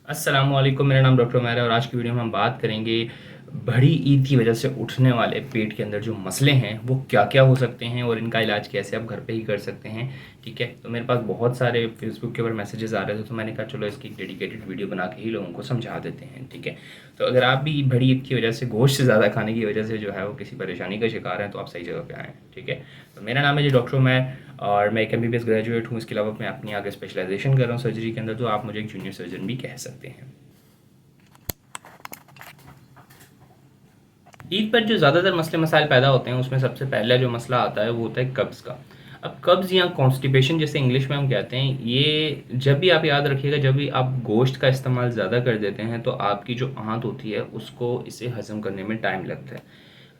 अस्सलामुअलैकुम, मेरा नाम डॉक्टर उमैर है और आज की वीडियो में हम बात करेंगे बड़ी ईद की वजह से उठने वाले पेट के अंदर जो मसले हैं वो क्या क्या हो सकते हैं और इनका इलाज कैसे आप घर पे ही कर सकते हैं। ठीक है, तो मेरे पास बहुत सारे फेसबुक के ऊपर मैसेजेस आ रहे थे, तो मैंने कहा चलो इसकी एक डेडिकेटेड वीडियो बना के ही लोगों को समझा देते हैं। ठीक है, तो अगर आप भी बड़ी ईद की वजह से गोश्त ज़्यादा खाने की वजह से जो है वो किसी परेशानी का शिकार हैं तो आप सही जगह पे आए हैं। ठीक है, तो मेरा नाम है जी डॉक्टर उमैर और मैं एक MBBS ग्रेजुएट हूँ। इसके अलावा मैं अपनी आगे स्पेशलाइजेशन कर रहा हूँ सर्जरी के अंदर, तो आप मुझे एक जूनियर सर्जन भी कह सकते हैं। ईद पर जो ज़्यादातर मसले मसाइल पैदा होते हैं उसमें सबसे पहला जो मसला आता है वो होता है कब्ज़ का। अब कब्ज़ या कॉन्स्टिपेशन जैसे इंग्लिश में हम कहते हैं, ये जब भी आप याद रखिएगा, जब भी आप गोश्त का इस्तेमाल ज़्यादा कर देते हैं तो आपकी जो आंत होती है उसको इसे हज़म करने में टाइम लगता है।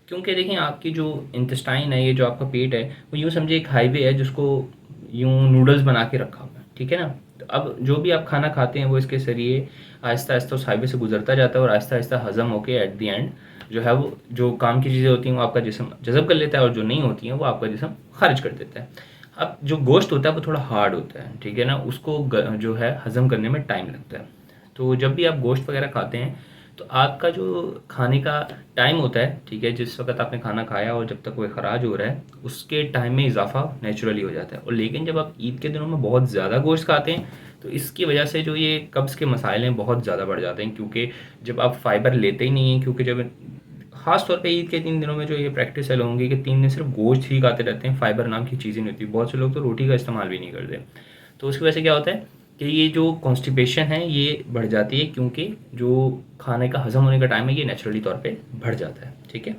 क्योंकि देखिए, आपकी जो इंटेस्टाइन है, ये जो आपका पेट है, वो यूँ समझिए एक हाईवे है जिसको यूँ नूडल्स बना के रखा हुआ है। ठीक है ना, तो अब जो भी आप खाना खाते हैं वो इसके ज़रिए आहिस्ता आहिस्ता उस हाईवे से गुजरता जाता है और आहिस्ता आहिस्ता हज़म होके एट दी एंड जो है वो जो काम की चीज़ें होती हैं वो आपका जिस्म जज़ब कर लेता है और जो नहीं होती हैं वो आपका जिस्म खारिज कर देता है। अब जो गोश्त होता है वो थोड़ा हार्ड होता है, ठीक है ना, उसको जो है हज़म करने में टाइम लगता है। तो जब भी आप गोश्त वगैरह खाते हैं तो आपका जो खाने का टाइम होता है, ठीक है, जिस वक्त आपने खाना खाया और जब तक वो खराज हो रहा है उसके टाइम में इजाफा नेचुरली हो जाता है। और लेकिन जब आप ईद के दिनों में बहुत ज़्यादा गोश्त खाते हैं तो इसकी वजह से जो ये कब्ज़ के मसाइल हैं बहुत ज़्यादा बढ़ जाते हैं, क्योंकि जब आप फाइबर लेते ही नहीं हैं, क्योंकि जब खास तौर पे ईद के 3 दिनों में जो ये प्रैक्टिस है लोगों की कि 3 दिन सिर्फ गोश्त ही खाते रहते हैं, फाइबर नाम की चीज़ ही नहीं होती। बहुत से लोग तो रोटी का इस्तेमाल भी नहीं करते। तो उसकी वजह से क्या होता है कि ये जो कॉन्स्टिपेशन है ये बढ़ जाती है, क्योंकि जो खाने का हज़म होने का टाइम है ये नेचुरली तौर पे बढ़ जाता है। ठीक है,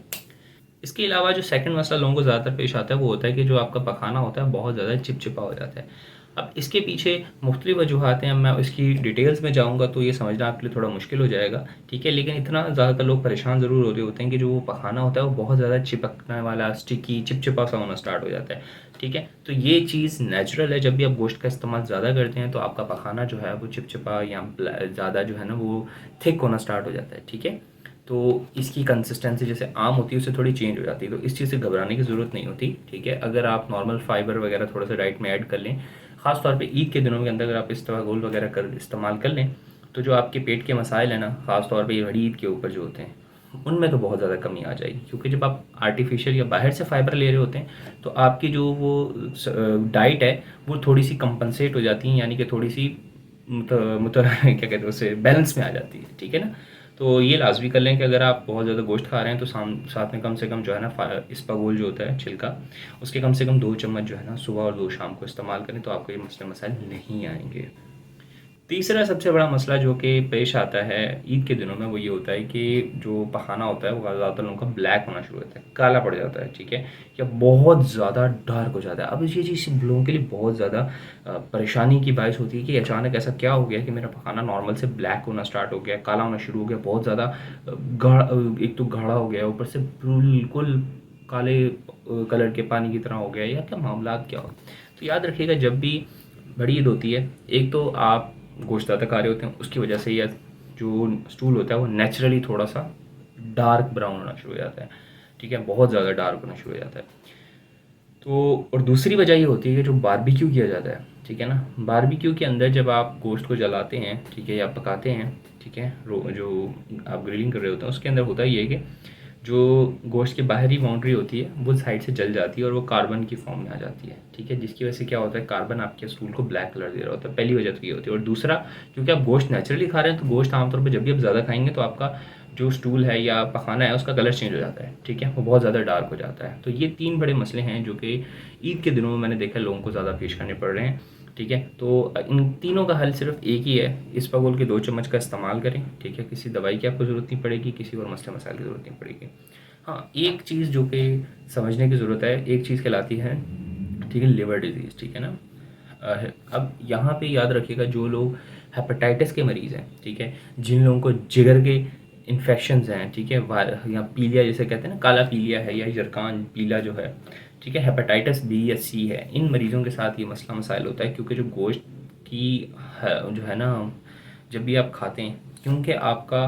इसके अलावा जो सेकंड मसला लोगों को ज़्यादातर पेश आता है वो होता है कि जो आपका पखाना होता है बहुत ज़्यादा चिपचिपा हो जाता है। अब इसके पीछे मुख्तलिफ वजूहत हैं, मैं इसकी डिटेल्स में जाऊँगा तो ये समझना आपके लिए थोड़ा मुश्किल हो जाएगा। ठीक है, लेकिन इतना ज़्यादातर लोग परेशान ज़रूर हो रहे होते हैं कि जो वो पखाना होता है वो बहुत ज़्यादा चिपकने वाला, स्टिकी, चिपचिपा सा होना स्टार्ट हो जाता है। ठीक है, तो ये चीज़ नेचुरल है। जब भी आप गोश्त का इस्तेमाल ज़्यादा करते हैं तो आपका पखाना जो है वो चिपचिपा या ज़्यादा जो है ना वो थिक होना स्टार्ट हो जाता है। ठीक है, तो इसकी कंसिस्टेंसी जैसे आम होती है उससे थोड़ी चेंज हो जाती है, तो इस चीज़ से घबराने की ज़रूरत नहीं होती। ठीक है, अगर आप नॉर्मल फाइबर वगैरह थोड़ा सा डाइट में ऐड कर लें, ख़ास तौर पे ईद के दिनों के अंदर अगर आप इस्तेमाल वगैरह कर इस्तेमाल कर लें तो जो आपके पेट के मसाइल हैं ना, ख़ास तौर पे ये बड़ी ईद के ऊपर जो होते हैं उनमें तो बहुत ज़्यादा कमी आ जाएगी। क्योंकि जब आप आर्टिफिशियल या बाहर से फाइबर ले रहे होते हैं तो आपकी जो वो डाइट है वो थोड़ी सी कंपनसेट हो जाती है, यानी कि थोड़ी सी क्या कहते हैं उसे, बैलेंस में आ जाती है। ठीक है ना, तो ये लाजमी कर लें कि अगर आप बहुत ज़्यादा गोश्त खा रहे हैं तो साथ में कम से कम जो है ना इसबगोल जो होता है छिलका, उसके कम से कम 2 चम्मच जो है ना सुबह और 2 शाम को इस्तेमाल करें तो आपको ये मसले मसाइल नहीं आएंगे। तीसरा सबसे बड़ा मसला जो कि पेश आता है ईद के दिनों में वो ये होता है कि जो पखाना होता है वो ज़्यादातर लोगों का ब्लैक होना शुरू होता है, काला पड़ जाता है। ठीक है, या बहुत ज़्यादा डार्क हो जाता है। अब ये चीज़ लोगों के लिए बहुत ज़्यादा परेशानी की बाइस होती है कि अचानक ऐसा क्या हो गया कि मेरा पखाना नॉर्मल से ब्लैक होना स्टार्ट हो गया, काला होना शुरू हो गया, बहुत ज़्यादा गाढ़ा, एक तो गाढ़ा हो गया, ऊपर से बिल्कुल काले कलर के पानी की तरह हो गया, या क्या मामला क्या हो। तो याद रखिएगा, जब भी बड़ी ईद होती है, एक तो आप गोश्त ज़्यादा खा रहे होते हैं उसकी वजह से, या जो स्टूल होता है वो नेचुरली थोड़ा सा डार्क ब्राउन होना शुरू हो जाता है। ठीक है, बहुत ज़्यादा डार्क होना शुरू हो जाता है। तो और दूसरी वजह ये होती है कि जो बारबेक्यू किया जाता है, ठीक है ना, बारबेक्यू के अंदर जब आप गोश्त को जलाते हैं, ठीक है, या पकाते हैं, ठीक है, जो आप ग्रिलिंग कर रहे होते हैं उसके अंदर होता ये है कि जो गोश्त की बाहरी बाउंड्री होती है वो साइड से जल जाती है और वो कार्बन की फॉर्म में आ जाती है। ठीक है, जिसकी वजह से क्या होता है, कार्बन आपके स्टूल को ब्लैक कलर दे रहा होता है। पहली वजह तो ये होती है। और दूसरा, क्योंकि आप गोश्त नेचुरली खा रहे हैं तो गोश्त आमतौर पर जब भी आप ज़्यादा खाएंगे तो आपका जो स्टूल है या पखाना है उसका कलर चेंज हो जाता है। ठीक है, वो बहुत ज़्यादा डार्क हो जाता है। तो ये 3 बड़े मसले हैं जो कि ईद के दिनों में मैंने देखा लोगों को ज़्यादा पेश करने पड़ रहे हैं। ठीक है, तो इन तीनों का हल सिर्फ एक ही है, इसबगोल के 2 चम्मच का इस्तेमाल करें। ठीक है, किसी दवाई की आपको ज़रूरत नहीं पड़ेगी, किसी और मसले मसाइल की ज़रूरत नहीं पड़ेगी। हाँ, एक चीज़ जो कि समझने की ज़रूरत है, एक चीज़ कहलाती है, ठीक है, लिवर डिजीज़। ठीक है ना, अब यहाँ पे याद रखिएगा, जो लोग हेपेटाइटिस के मरीज़ हैं, ठीक है, जिन लोगों को जिगर के इन्फेक्शंस हैं, ठीक है, या पीलिया जिसे कहते हैं ना, काला पीलिया है या यरकान पीला जो है, ठीक है, हेपेटाइटिस बी या सी है, इन मरीज़ों के साथ ये मसला मसाइल होता है। क्योंकि जो गोश्त की जो है ना, जब भी आप खाते हैं, क्योंकि आपका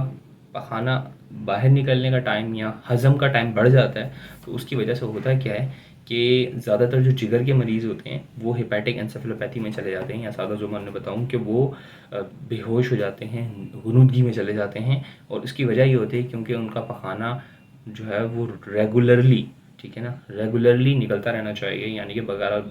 पखाना बाहर निकलने का टाइम या हज़म का टाइम बढ़ जाता है, तो उसकी वजह से होता क्या है कि ज़्यादातर जो जिगर के मरीज़ होते हैं वो हेपेटिक एन्सेफेलोपैथी में चले जाते हैं, या सादा ज़ुबान में बताऊँ कि वो बेहोश हो जाते हैं, गुनूदगी में चले जाते हैं। और इसकी वजह ये होती है क्योंकि उनका पखाना जो है वो रेगुलरली, ठीक है ना, रेगुलरली निकलता रहना चाहिए, यानी कि बगैर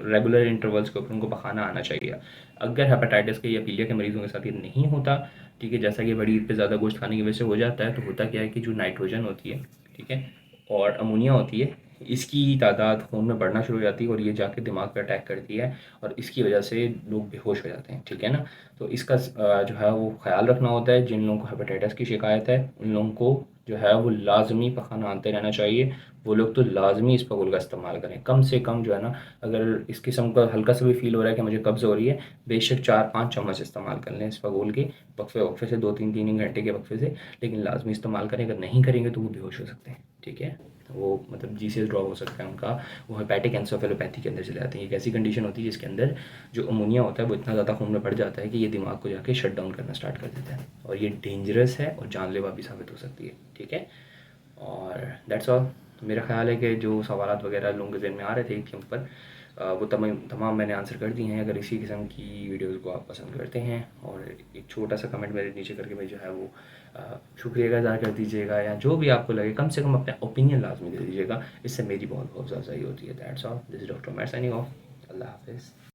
रेगुलर इंटरवल्स के ऊपर उनको पखाना आना चाहिए। अगर हेपेटाइटिस के या पीलिया के मरीज़ों के साथ ये नहीं होता, ठीक है, जैसा कि बड़ी ईद पे ज़्यादा गोश्त खाने की वजह से हो जाता है, तो होता क्या है कि जो नाइट्रोजन होती है, ठीक है, और अमोनिया होती है, इसकी तादाद खून में बढ़ना शुरू हो जाती है और ये जाके दिमाग पे अटैक करती है और इसकी वजह से लोग बेहोश हो जाते हैं, ठीक है ना। तो इसका जो है वो ख़्याल रखना होता है। जिन लोगों को हेपेटाइटिस की शिकायत है उन लोगों को जो है वो लाजमी पखाना आते रहना चाहिए। वो लोग तो लाजमी इस पगुल का इस्तेमाल करें, कम से कम जो है ना, अगर इस किस्म का हल्का सा भी फील हो रहा है कि मुझे कब्ज़ हो रही है, बेशक 4-5 चम्मच इस्तेमाल कर लें इस पगुल के, वक्फे वक्फे से 2-3 घंटे के वक्फे से, लेकिन लाजमी इस्तेमाल करें। अगर नहीं करेंगे तो वो बेहोश हो सकते हैं, ठीक है। वो मतलब जीसीएस ड्रॉप हो सकता है उनका, वो हेपेटिक एन्सेफेलोपैथी के अंदर चले जाते हैं। एक ऐसी कंडीशन होती है जिसके अंदर जो अमोनिया होता है वो इतना ज़्यादा खून में बढ़ जाता है कि ये दिमाग को जाके शट डाउन करना स्टार्ट कर देता है और ये डेंजरस है और जानलेवा भी साबित हो सकती है, ठीक है। और दैट्स ऑल। मेरा ख्याल है कि जो सवालात वगैरह लोगों के ज़हन में आ रहे थे इसके ऊपर, वो तमाम मैंने आंसर कर दिए हैं। अगर इसी किस्म की वीडियोज़ को आप पसंद करते हैं और एक छोटा सा कमेंट मेरे नीचे करके भाई जो है वो शुक्रिया का इज़हार कर दीजिएगा, या जो भी आपको लगे कम से कम अपना ओपिनियन लाजमी दे दीजिएगा, इससे मेरी बहुत बहुत ज़्यादा ही होती है। That's all, this is doctor Umar signing off. अल्लाह हाफिज़।